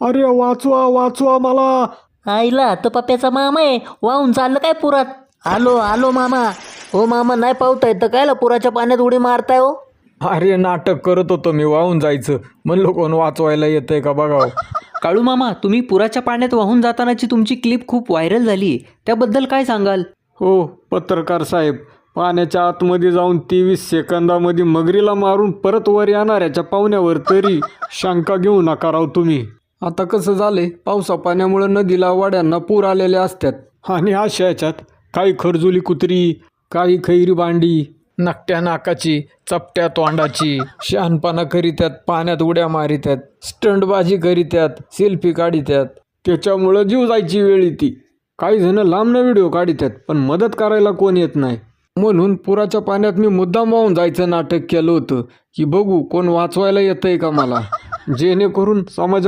अरे वाचवा वाचवा मला. आईला तर पप्प्याचा मामा आहे, वाहून चाललं काय पुरात. आलो आलो मामा. हो मामा, नाही पावता येतं काय पुराच्या पाण्यात उडी मारताय हो. अरे नाटक करत होतो मी, वाहून जायचं म्हणलं, कोण वाचवायला येतंय का बघाव. काळू मामा, तुम्ही पुराच्या पाण्यात वाहून जातानाची तुमची क्लिप खूप व्हायरल झाली, त्याबद्दल काय सांगाल? हो पत्रकार साहेब, पाण्याच्या आतमध्ये जाऊन 23 सेकंदामध्ये मगरीला मारून परत वर येणाऱ्याच्या पाहुण्यावर तरी शंका घेऊ नका राव तुम्ही. आता कसं झालंय, पावसा पाण्यामुळे नदीला वाड्यांना पूर आलेले असतात आणि अशा ह्याच्यात काही खरजुली कुत्री, काही खैरी भांडी, नकट्या नाकाची, चपट्या तोंडाची, शहाणपणा करीत्यात, पाण्यात उड्या मारित्यात, स्टंटबाजी करीत्यात, सेल्फी काढित्यात. त्याच्यामुळं जीव जायची वेळ येते. काही जण लांबनं व्हिडिओ काढित्यात पण मदत करायला कोण येत नाही. म्हणून पुराच्या पाण्यात मी मुद्दाम वाहून जायचं नाटक केलं होतं की बघू कोण वाचवायला येतंय का मला, जेणेकरून समाजा